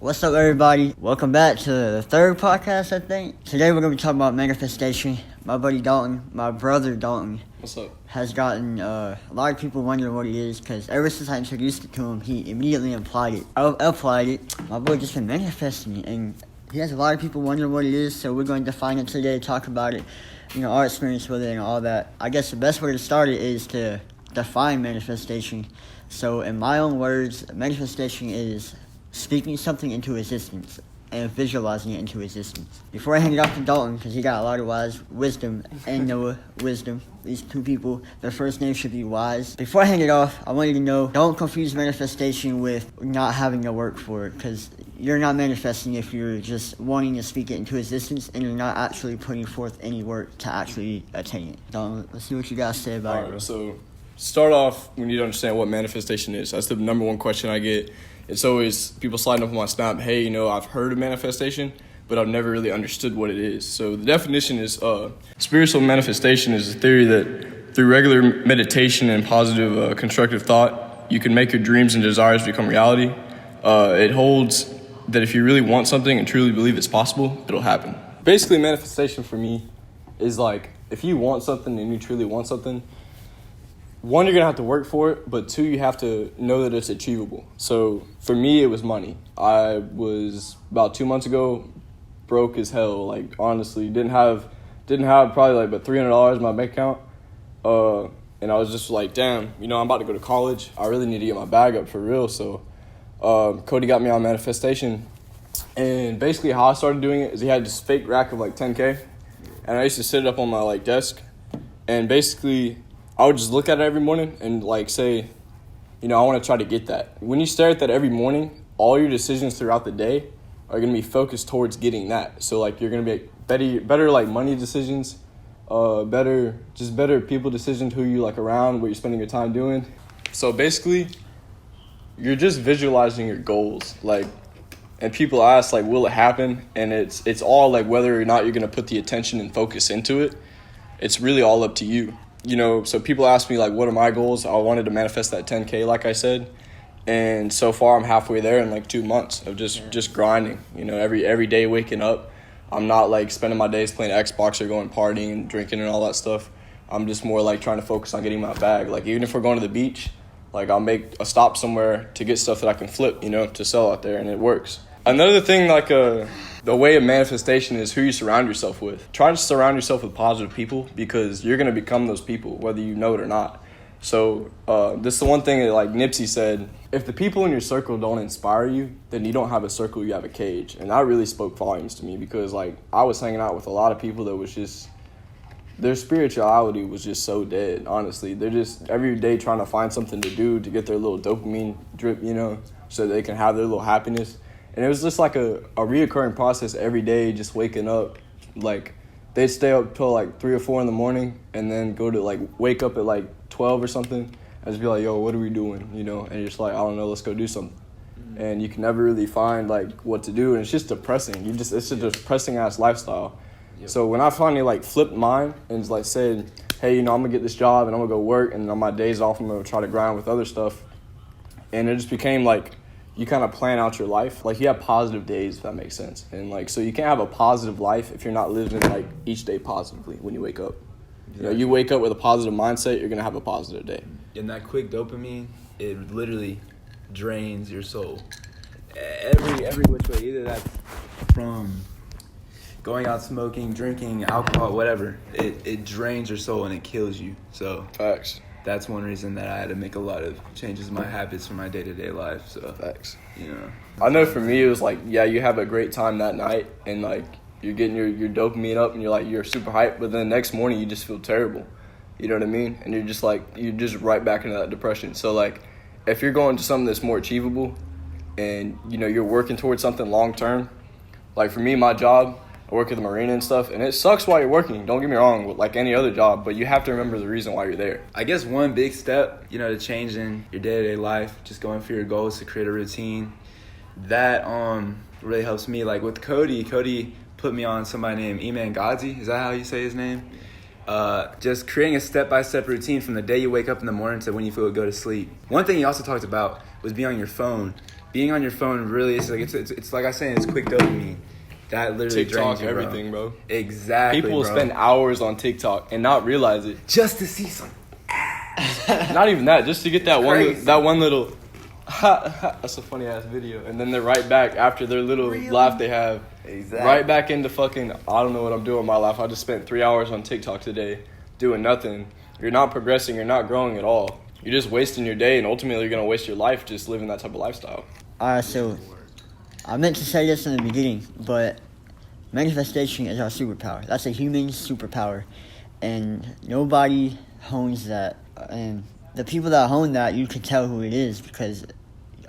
What's up, everybody? Welcome back to the third podcast, I think. Today we're going to be talking about manifestation. My buddy Dalton, my brother Dalton, What's up? has gotten a lot of people wondering what it is because ever since I introduced it to him, he immediately applied it. I applied it. My boy just been manifesting it, and he has a lot of people wondering what it is, so we're going to define it today, talk about it, our experience with it and all that. I guess the best way to start it is to define manifestation. So in my own words, manifestation is speaking something into existence and visualizing it into existence. Before I hand it off to Dalton, because he got a lot of wisdom and Noah wisdom, these two people, their first name should be Wise. Before I hand it off, I want you to know, don't confuse manifestation with not having to work for it, because you're not manifesting if you're just wanting to speak it into existence and you're not actually putting forth any work to actually attain it. Dalton, let's see what you guys say about it. So start off, we need to understand what manifestation is. That's the number one question I get. It's always people sliding up on my snap, hey, I've heard of manifestation, but I've never really understood what it is. So the definition is spiritual manifestation is a theory that through regular meditation and positive constructive thought, you can make your dreams and desires become reality. It holds that if you really want something and truly believe it's possible, it'll happen. Basically, manifestation for me is like if you want something and you truly want something, one, you're going to have to work for it, but two, you have to know that it's achievable. So for me, it was money. I was about 2 months ago, broke as hell. Like, honestly, didn't have probably like about $300 in my bank account. And I was just like, damn, I'm about to go to college. I really need to get my bag up for real. So Cody got me on manifestation. And basically how I started doing it is he had this fake rack of like $10K. And I used to sit it up on my desk. And basically I would just look at it every morning and say, I want to try to get that. When you stare at that every morning, all your decisions throughout the day are going to be focused towards getting that. So you're going to be better money decisions, better people decisions, who you around, what you're spending your time doing. So basically, you're just visualizing your goals. And people ask will it happen? And it's all whether or not you're going to put the attention and focus into it. It's really all up to you. So people ask me, what are my goals? I wanted to manifest that 10K, like I said. And so far, I'm halfway there in 2 months of just grinding. Every day waking up. I'm not, spending my days playing Xbox or going partying and drinking and all that stuff. I'm just more, trying to focus on getting my bag. Even if we're going to the beach, I'll make a stop somewhere to get stuff that I can flip, to sell out there, and it works. Another thing, the way of manifestation is who you surround yourself with. Try to surround yourself with positive people because you're going to become those people, whether you know it or not. So this is the one thing that Nipsey said, if the people in your circle don't inspire you, then you don't have a circle, you have a cage. And that really spoke volumes to me because I was hanging out with a lot of people that was just, their spirituality was just so dead, honestly. They're just every day trying to find something to do to get their little dopamine drip, so they can have their little happiness. And it was just a reoccurring process every day, just waking up. They'd stay up till 3 or 4 in the morning and then go to wake up at 12 or something and just be like, yo, what are we doing? And you're just I don't know, let's go do something. Mm-hmm. And you can never really find what to do. And it's just depressing. It's a depressing ass lifestyle. Yep. So when I finally flipped mine and said, hey, I'm gonna get this job and I'm gonna go work and on my days off I'm gonna try to grind with other stuff. And it just became you kind of plan out your life. You have positive days, if that makes sense. And so you can't have a positive life if you're not living each day positively when you wake up. Exactly. You wake up with a positive mindset, you're going to have a positive day. And that quick dopamine, it literally drains your soul. Every which way, either that's from going out smoking, drinking, alcohol, whatever. It drains your soul and it kills you. So Facts. That's one reason that I had to make a lot of changes in my habits for my day-to-day life. So Facts. I know for me it was you have a great time that night and you're getting your dopamine up and you're super hyped, but then the next morning you just feel terrible. You know what I mean? And you're just you're just right back into that depression. So if you're going to something that's more achievable and you're working towards something long term, for me, my job, I work at the marina and stuff, and it sucks while you're working. Don't get me wrong, like any other job, but you have to remember the reason why you're there. I guess one big step, to changing your day-to-day life, just going for your goals to create a routine, that really helps me. With Cody put me on somebody named Iman Ghazi. Is that how you say his name? Just creating a step-by-step routine from the day you wake up in the morning to when you go to sleep. One thing he also talked about was being on your phone being on your phone really is like it's like I was saying, it's quick dopamine. That literally TikTok, drains you, everything, bro. Exactly. People will bro. spend hours on TikTok and not realize it. Just to see some. Not even that, just to get that Crazy. one little. That's a funny ass video, and then they're right back after their little laugh they have. Exactly. Right back into fucking. I don't know what I'm doing in my life. I just spent 3 hours on TikTok today, doing nothing. You're not progressing. You're not growing at all. You're just wasting your day, and ultimately you're gonna waste your life just living that type of lifestyle. Alright, so I meant to say this in the beginning, but manifestation is our superpower. That's a human superpower, and nobody hones that. And the people that hone that, you can tell who it is, because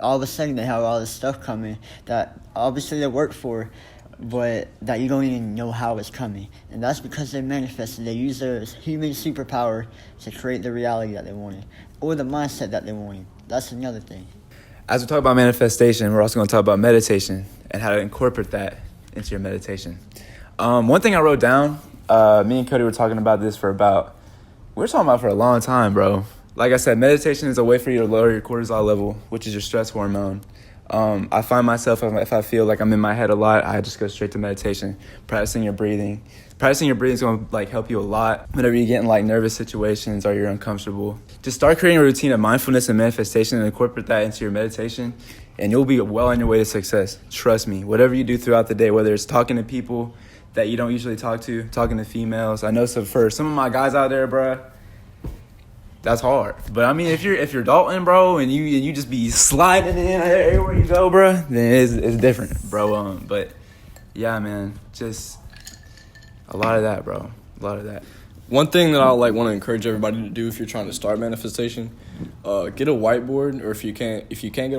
all of a sudden they have all this stuff coming that obviously they work for, but that you don't even know how it's coming. And that's because they manifested. They use their human superpower to create the reality that they wanted, or the mindset that they wanted. That's another thing. As we talk about manifestation, we're also going to talk about meditation and how to incorporate that into your meditation. One thing I wrote down, me and Cody were talking about this for a long time, bro. Like I said, meditation is a way for you to lower your cortisol level, which is your stress hormone. I find myself, if I feel like I'm in my head a lot, I just go straight to meditation, practicing your breathing. Practicing your breathing is going to help you a lot whenever you get in nervous situations or you're uncomfortable. Just start creating a routine of mindfulness and manifestation and incorporate that into your meditation, and you'll be well on your way to success. Trust me. Whatever you do throughout the day, whether it's talking to people that you don't usually talk to, talking to females. I know for some of my guys out there, bro, that's hard. But I mean, if you're Dalton, bro, and you just be sliding in everywhere you go, bro, then it's different, bro. But yeah, man, just a lot of that, bro. A lot of that. One thing that I want to encourage everybody to do if you're trying to start manifestation, get a whiteboard, or if you can't get a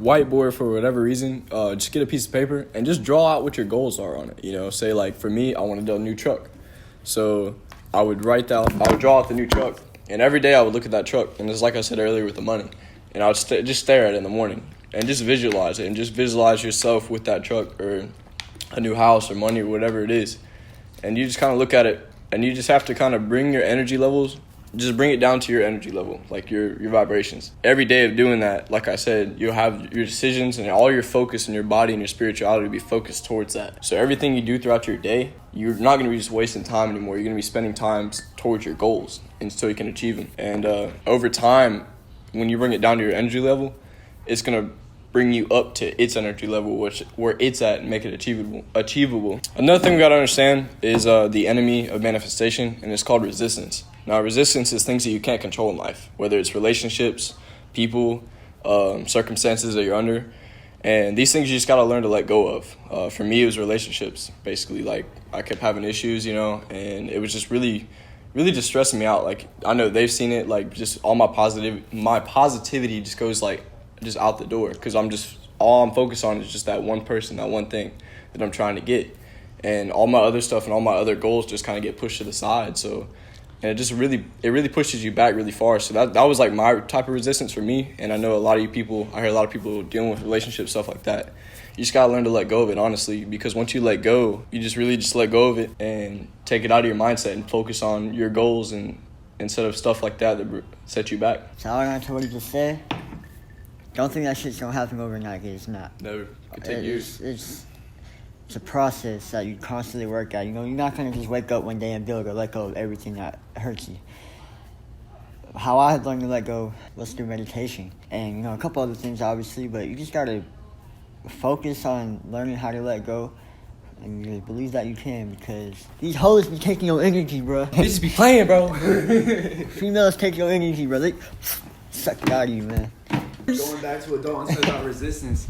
whiteboard for whatever reason, just get a piece of paper and just draw out what your goals are on it. You know, say like for me, I wanted a new truck, so I would draw out the new truck, and every day I would look at that truck, and it's like I said earlier with the money, and I would just stare at it in the morning and just visualize it, and just visualize yourself with that truck or a new house or money or whatever it is, and you just kind of look at it. And you just have to kind of bring your energy levels, just bring it down to your energy level, like your vibrations. Every day of doing that, like I said, you'll have your decisions and all your focus in your body and your spirituality will be focused towards that. So everything you do throughout your day, you're not going to be just wasting time anymore. You're going to be spending time towards your goals until you can achieve them. And over time, when you bring it down to your energy level, it's going to bring you up to its energy level, where it's at, and make it achievable. Another thing we got to understand is the enemy of manifestation, and it's called resistance. Now, resistance is things that you can't control in life, whether it's relationships, people, circumstances that you're under, and these things you just got to learn to let go of. For me, it was relationships. Basically, like, I kept having issues, and it was just really just stressing me out. Like, I know they've seen it, like, just all my positivity just goes just out the door, because all I'm focused on is just that one person, that one thing that I'm trying to get, and all my other stuff and all my other goals just kind of get pushed to the side. So, and it really pushes you back really far. So that was like my type of resistance for me. And I know I hear a lot of people dealing with relationship stuff like that. You just gotta learn to let go of it, honestly, because once you let go, you just really just let go of it and take it out of your mindset and focus on your goals, and instead of stuff like that set you back. So all I to what you just said, don't think that shit's gonna happen overnight, 'cause it's not. Never. It could take years. It's a process that you constantly work at. You're not gonna just wake up one day and be able to let go of everything that hurts you. How I had learned to let go was through meditation, and a couple other things, obviously. But you just gotta focus on learning how to let go, and you believe that you can, because these hoes be taking your energy, bro. They just be playing, bro. Females take your energy, bro. They suck it out of you, man. Going back to what Dalton said about resistance,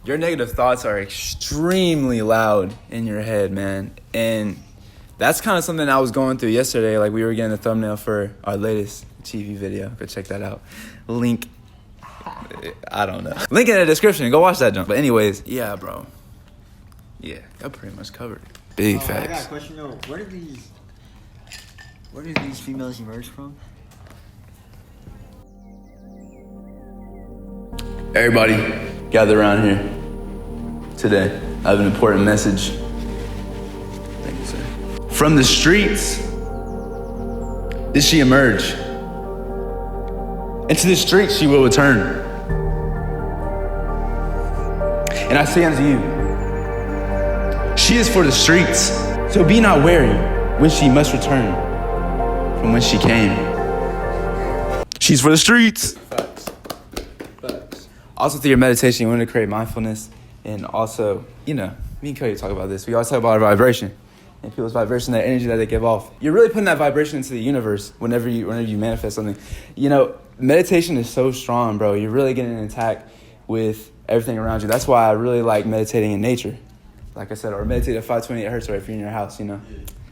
your negative thoughts are extremely loud in your head, man. And that's kind of something I was going through yesterday. Like, we were getting a thumbnail for our latest AchieveYou video. Go check that out. Link, I don't know. Link in the description. Go watch that jump. But anyways, yeah, bro. Yeah, that pretty much covered it. Big facts. I got a question though. Where did these females emerge from? Everybody, gather around here today. I have an important message. Thank you, sir. From the streets did she emerge, and to the streets she will return. And I say unto you, she is for the streets. So be not wary when she must return from when she came. She's for the streets. Facts. Also, through your meditation, you want to create mindfulness. And also, you know, me and Cody talk about this. We always talk about our vibration and people's vibration, that energy that they give off. You're really putting that vibration into the universe whenever you manifest something. You know, meditation is so strong, bro. You're really getting in contact with everything around you. That's why I really like meditating in nature. Like I said, or meditate at 528 hertz right if you're in your house, you know.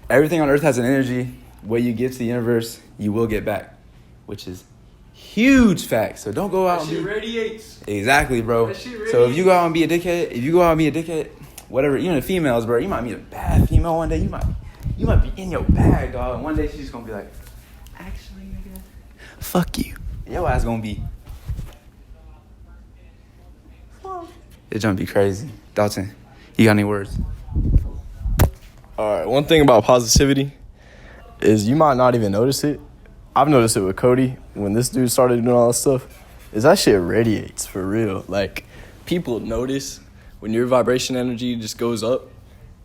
Everything on earth has an energy. What you give to the universe, you will get back, which is huge fact. So don't go out That shit radiates. Exactly, bro. That shit So if you go out and be a dickhead, whatever, even the females, bro, you might meet a bad female one day. You might be in your bag, dog. And one day she's gonna be like, actually, nigga, fuck you. And your ass gonna be, it's gonna be crazy. Dalton, you got any words? All right, one thing about positivity is you might not even notice it. I've noticed it with Cody when this dude started doing all this stuff. Is that shit radiates for real. Like, people notice when your vibration energy just goes up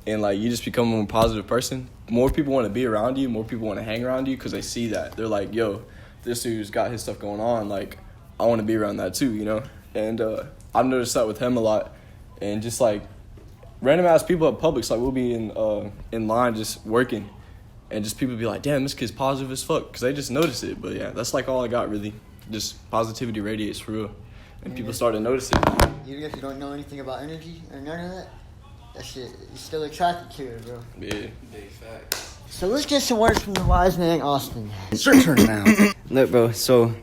and like you just become a more positive person. More people want to be around you. More people want to hang around you because they see that. They're like, yo, this dude's got his stuff going on. Like, I want to be around that too, you know? And I've noticed that with him a lot. And just like random ass people at Publix, like we'll be in line just working. And just people be like, damn, this kid's positive as fuck. Because they just notice it. But yeah, that's like all I got really. Just positivity radiates for real. And people start to notice it. Even if you don't know anything about energy or none of that, that shit, you're still attracted to it, bro. Yeah. Big facts. So let's get some words from the wise man, Austin. It's your turn now. Look, bro, so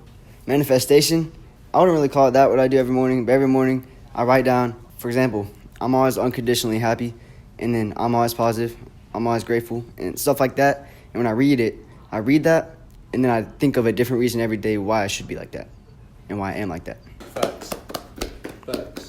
manifestation, I wouldn't really call it that, what I do every morning. But every morning, I write down, for example, I'm always unconditionally happy. And then I'm always positive. I'm always grateful. And stuff like that. And when I read that. And then I think of a different reason every day why I should be like that. And why I am like that. Facts.